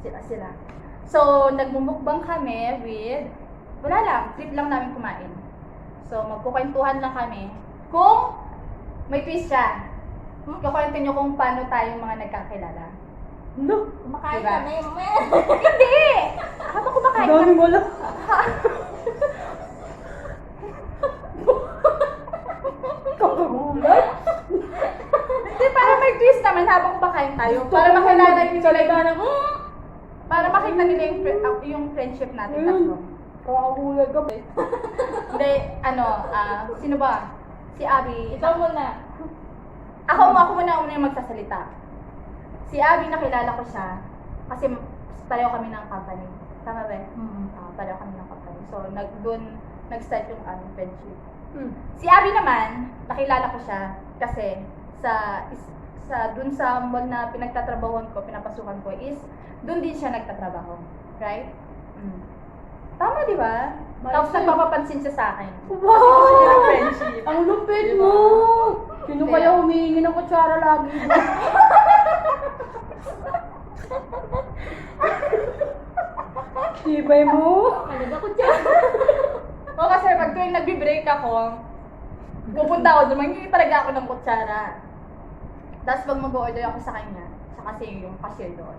Sila. So, nagmumukbang kami with, wala lang, trip lang namin kumain. So, magkukwentuhan lang kami. Kung may twist siya, kukwento nyo kung paano tayong mga nagkakilala. No. Kumakain Diba? kami. Hindi! Habang kumakain Dami mo lang. Kakagulat. Hindi, para may twist naman habang kumakain tayo. Para makilala nyo sila yung... Para makita nila yung friendship natin tatlo. Kakagulat ka. Hindi, sino ba? Si Abby. Ikaw muna. Ako muna yung magsasalita. Si Abby, nakilala ko siya kasi pareho kami ng company. Tama ba? Pareho kami ng company. So, doon nag-start yung aming friendship. Si Abby naman, nakilala ko siya kasi dun sa mall na pinagtatrabahoan ko, pinapasukan ko is dun din siya nagtatrabaho. Right? Tama, di ba? Tapos nagpapapansin siya sa akin. Wow! Kasi gusto niya ng friendship. Ang lupit Diba? mo! Sino kaya humihingi ng kutsara lagi? Tibay mo? Talaga ko dyan. O kasi pag tuwing nagbi-break ako, pupunta ako doon, mangingi talaga ako ng kutsara. Tapos pag mag-order ako sa kanya, siya kasi yung cashier doon.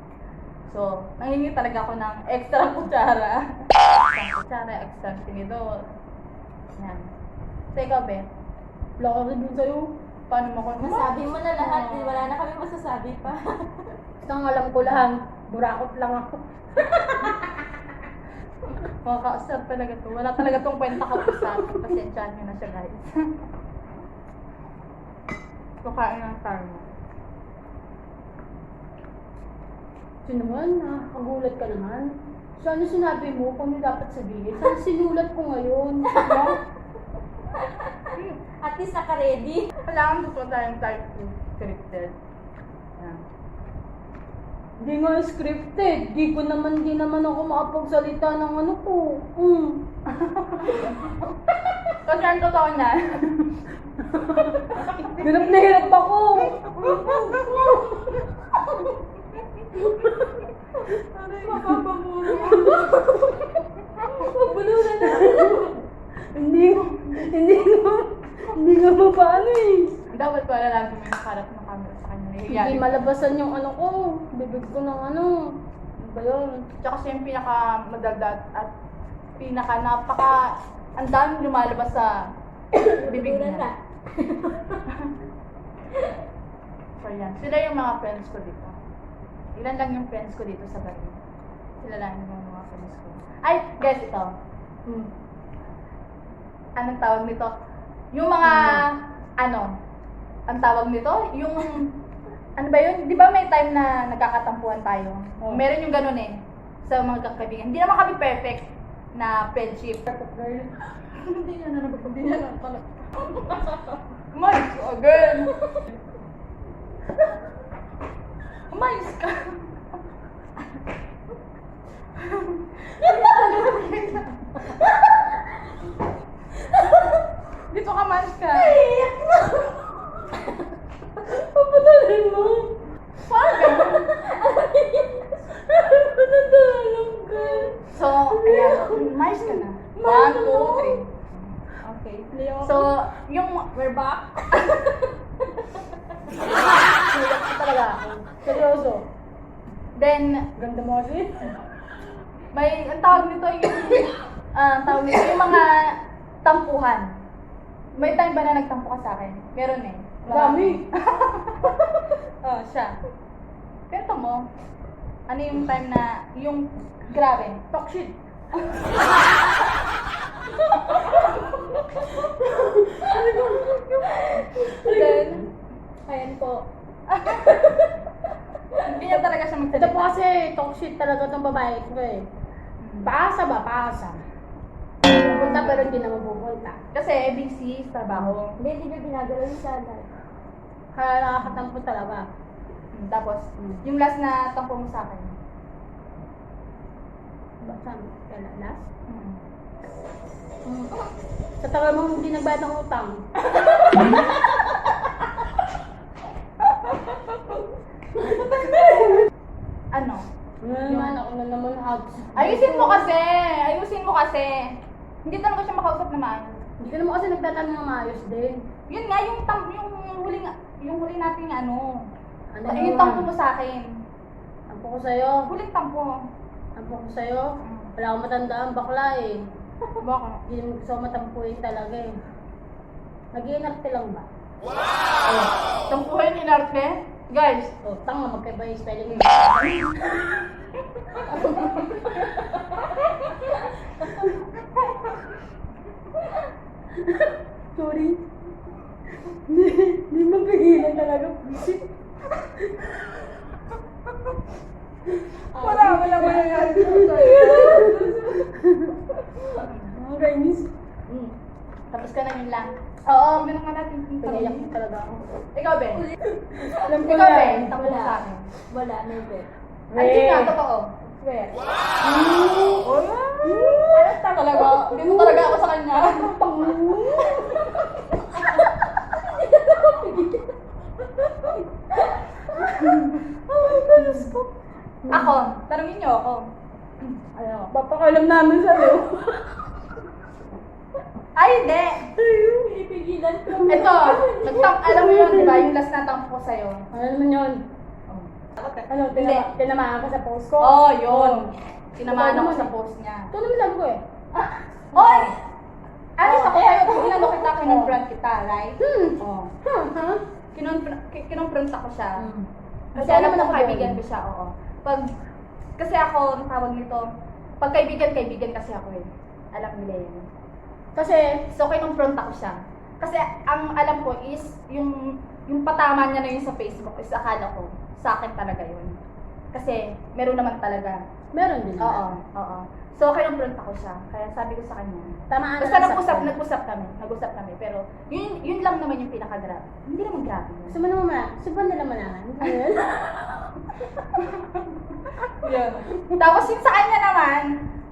So, nangingi talaga ako ng extra kutsara. Extra kutsara, extra tinidor. Yan. So, ikaw, Be? Wala ka rin dun sa'yo. Paano mo ko? Nasabi mo na lahat. Wala na kami masasabi pa. Ang alam ko lang, burakot lang ako. Makakausap talaga to. Wala talaga tong kwenta kapusap. Pasensyahan nyo na siya, guys. Kukain ng tayo. Sino naman, nakakagulat ka naman. Sana sinabi mo kung ano dapat sabihin. Sana sinulat ko ngayon. No? At least naka-ready. Kailangan gusto tayong type 2 scripted. Yan. Hindi nga scripted. Di naman ako makapagsalita ng ano ko. Kasi ang totoo na. Hirap na hirap ako. Aray, mapapamulo. Mabuluran na. Hindi nga ba paano eh. Dapat pala lagi may nakarap na camera sa kanya. Hindi Nahihiyain. malabasan yung ano ko. Bibig ko ng ano. Ano ba yun? Tsaka siya yung pinaka madagdag at pinaka ang daming lumalabas sa bibig Mura na. niya. So yan. Sila yung mga friends ko dito. Ilan lang yung friends ko dito sa Bali. Sila lang yung mga friends ko. Ay, guys, ito. Anong tawag nito? Yung mga, ang tawag nito? Yung, ano ba yun? Di ba may time na nagkakatampuhan tayo? Oh. Meron yung ganun eh. Sa mga kaibigan. Hindi naman kami perfect na friendship. Hindi na pala. Umayos ka, girl. Umayos ka. Dito ka, mas ka. Papadalin mo. Paano? Papadalin ka. So, ayan. Umayos ka na. 1, 2, 3. Okay. So, yung... We're back. Naiyak ka talaga ako. Seryoso. Then, Ganda mo kasi. ang tawag nito yung mga tampuhan. May time ba na nagtampo ka sa akin? Meron eh. Dami. Oh, siya. Kwento mo, ano yung time na, yung grabe, talk shit. Then, Ayan po. hindi niya talaga siya magsalita. Ito po kasi talk shit talaga itong babae ko eh. Paasa ba? Paasa. Pupunta pero hindi naman pupunta. Kasi busy sa trabaho. Hindi niyo ginagalaw yung salad. Kaya nakakatampo talaga. Tapos, yung last na tampo mo sa akin. Saan? Kaya last? Hmm. Sa tagal mo hindi nagbayad ng utang. Ano? Ano na naman, ako na naman hugs. Ayusin mo kasi! Ayusin mo kasi! Hindi talaga siya makausap na maayos. Hindi ka naman kasi nagtatanong ng maayos din. Yun nga, yung huling nating ano. Ano Yung naman? tampo mo sa akin. Ampo ko sa'yo. Huling tampo. Ampo ko sa'yo. Wala akong matandaan, bakla eh. Bakit? Hindi naman gusto ko matampuin talaga eh. Nag-iinarte lang ba? Tampuhin inarte? Guys, O, tanga, magkaiba yung spelling mo. Sorry. Hindi mapigilan talaga. Wala yan. Mga kainis. tapos ka na yun lang. Oo. Ganun nga natin. Pinayak mo talaga ako. Ikaw, Ben. Alam ko Ikaw, na. Ben. Tampo mo sa akin. Wala, never. Ay, nga, totoo. Swear. Oh, ano talaga? Hindi mo talaga ako sa kanya. Ako, tanungin niyo ako. Ano? Papakalam namin sa'yo. Ay, hindi! Pipigilan ko. Ito, alam mo yun, di ba? Yung last na tampo ko sa'yo. Ano naman yun? Ano, Hindi. tinamaan ka sa post ko? Oo, yun. Tinamaan ako sa post niya. Ito naman lang ko eh. Oy! Alis ako Oh, sa'yo. Ginano kita, kinonfront kita, right? Oo. Ha? Kinonfront ako siya. Kasi Kasi alam naman mo, ako kaibigan doon. ko siya, oo. Kasi ako, ang tawag nito, pag kaibigan kasi ako eh. Alam nila yun. Kasi, So, kinonfront ako siya. Kasi ang alam ko is, yung patama niya na yun sa Facebook is akala ko, sa akin talaga yun. Kasi, meron naman talaga. meron din Oo, naman. oo. So, kinonfront ako siya. Kaya sabi ko sa kanya, Tamaan basta na nag-usap kami. Pero, yun lang naman yung pinaka-grabe. Hindi naman grabe yun. Gusto mo naman mana? Gusto ba nila manahan? Ayun. Yeah. Tapos yung sa kanya naman,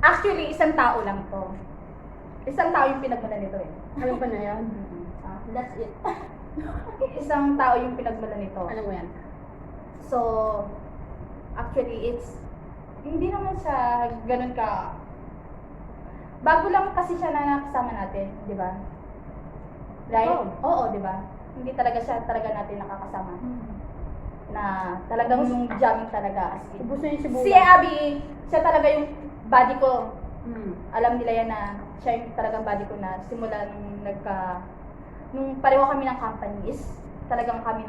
actually, isang tao lang to. Isang tao yung pinagmula nito eh. Ano pa na yan? That's it. Isang tao yung pinagmula nito. Ano mo yan? So, actually, hindi naman siya ganun ka. Bago lang kasi siya na nakasama natin, di ba? Right? Oo. Oo, di ba? Hindi talaga siya natin nakakasama. Na talagang yung jamming talaga as in. Ubus na yung sibuyas. Si Abby, siya talaga yung body ko. Alam nila yan na siya yung talagang body ko na simula nung pareho kami ng company is talagang kami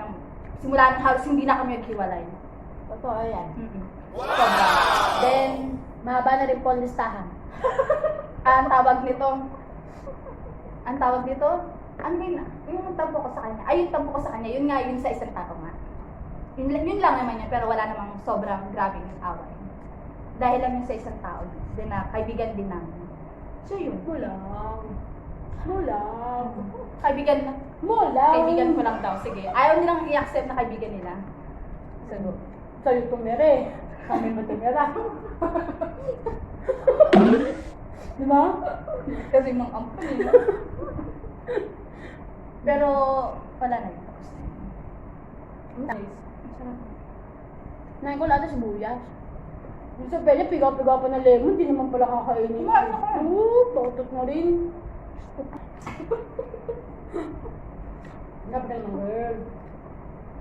simula halos hindi na kami naghiwalay. Totoo yan. Sobra. Then, Mahaba na rin po ang listahan. ang tawag nito, ano yun, yung tampo ko sa kanya, yung tampo ko sa kanya, yun nga yun sa isang tao nga. Yun lang naman yun, pero wala namang sobrang grabing away. Dahil lang yun sa isang tao, din na kaibigan din namin. So yun. Mulang. Kaibigan ko lang daw, sige. Ayaw nilang i-accept na kaibigan nila. So, Sa'yo tumere. Kami ba tumera? Di ba? kasi mang ampun eh. Pero, wala na yun. Tapos na yun. Nice. Nain ko lahat ng sibuyas. Yung sa pwede, pigaw-pigaw pa ng lemon, di naman pala kakainin. Kumain ako. Oo, totot na rin. Dapat naman, girl.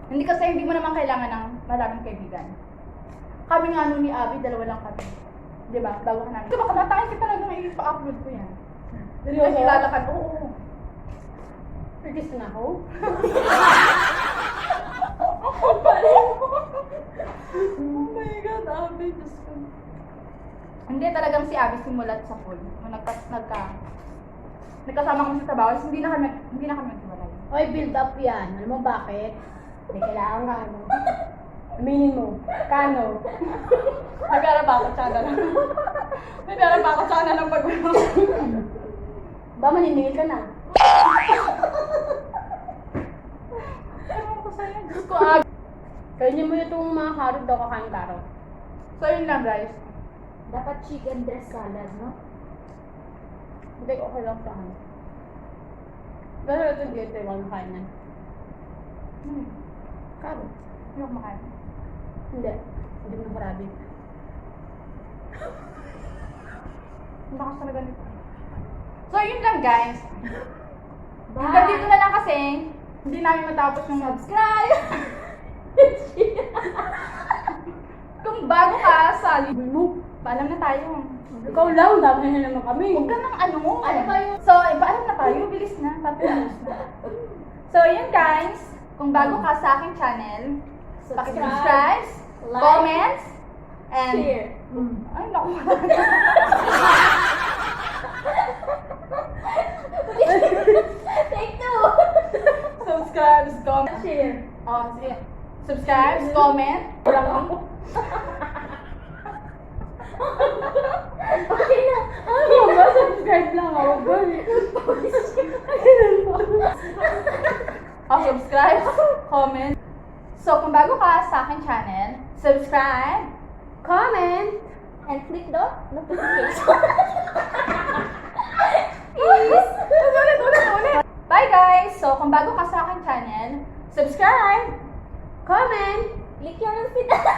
Hindi kasi hindi mo naman kailangan ng maraming kaibigan. Kami nga nun ni Abby, dalawa lang kami. Di ba? Bago ka namin. Diba, kamatakin ka talaga na ipa-upload ko yan. Seryoso? Kasi lalakad. Oo. Artist na ako? Oh my God, Abby, Diyos ko. Hindi talagang si Abby simulat sa pool. Nung nagkasama kami sa trabaho, hindi na kami naghiwalay. Oy, build up yan. Alam mo bakit? Hindi kailangan ka, ano. Aminin mo. Kano? Nagara pa ako tsaka na lang. Nagara pa ako tsaka na lang pag Ba, maniningil ka na. Ewan ko sa'yo. Diyos ko, Abby. Kainin mo itong mga karot daw kakain karot. So yun lang guys. Dapat chicken breast salad, no? Hindi, okay lang sa akin. Pero ito dito, iwan na kain yan. Karot. Hindi ako makain. Hindi. Hindi mo na marami. Ang bakas talaga nito. So, yun lang guys. Bye. Hanggang dito na lang kasi, hindi namin matapos yung Subscribe! Kung bago ka sa Sabi mo, paalam na tayo. ikaw lang, dami na naman kami. Huwag ka ng ano. Ano ba yung- So, paalam na tayo. Bilis na. Patapos na. So, yun guys. Kung bago ka sa aking channel, paki-subscribe, Like, comments, and... share. Ay, naku. Take two! Subscribe, comment. Share. Oh, sige. Subscribe, comment. Walang ako. Okay na. Ano ba? Subscribe lang ako. Oh, subscribe, comment. So, kung bago ka sa aking channel, subscribe, Comment! And click the notification. Please! Ulit. Bye guys! So, kung bago ka sa aking channel, subscribe! Comment! Click your notification.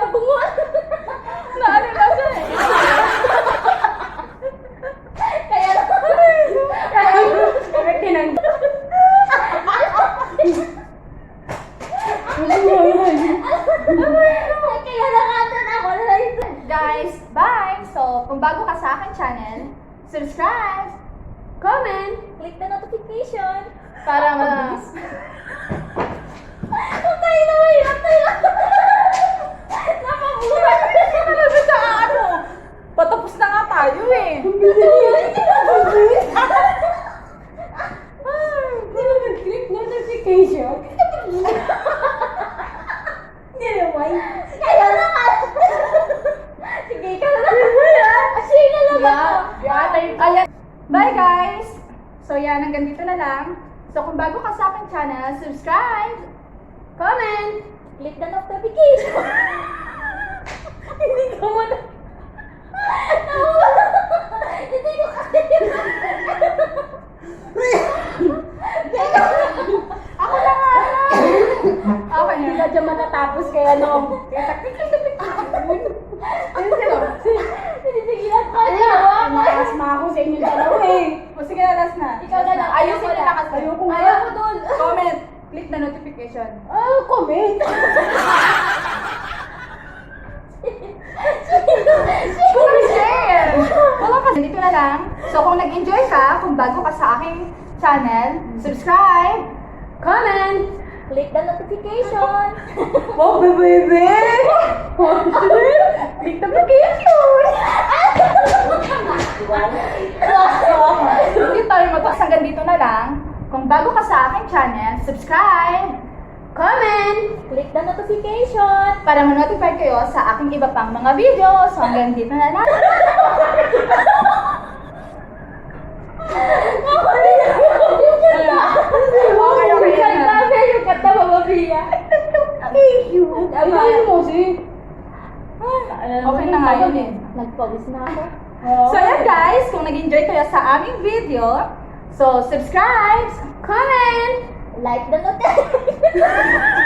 Nabungot. Naano na siya eh. Kaya lang. Bakit tinang... Kaya nakatan ako. Guys, bye! So, kung bago ka sa aking channel, subscribe! Comment! Click the notification. Para Patay na, mahirap tayo. Napabuhat. Talaga sa ano? Patapos na nga tayo eh. Hindi mo nag-click notification. Hindi naman. Kaya na nga. Sige, ikaw na lang. Share na lang ako. Kaya, bye guys! So yan, hanggang dito na lang. So kung bago ka sa aking channel, subscribe! Comment! Click the notification. Hindi ko mo na. Hindi ko kasi. Ako na nga! Okay Hindi na. ka dyan matatapos kaya no. Pinipigilan ko Ay, na. nakasma ako sa inyo dalawa eh. O sige na, last na. Ikaw na lang. Ayusin nila kasi. Ayoko nga. Ayoko dun. Comment. Click the notification. Ah, comment! Share! Wala ka. Dito na lang. So kung nag-enjoy ka, kung bago ka sa aking channel, subscribe! Comment! Click the notification. Oh, baby! Click the notification! Hindi tayo mag-talks hanggang dito na lang. Kung bago ka sa aking channel, subscribe! Comment! Click the notification. Para ma-notify kayo sa aking iba pang mga videos. So hanggang dito na lang. Okay, okay. Yung kata mababiya. Thank you! Ay, mo si... Okay na nga yun eh. Nagpawis na ako. So yan guys, kung nag-enjoy kayo sa aming video, so subscribe! Comment! Like the notification.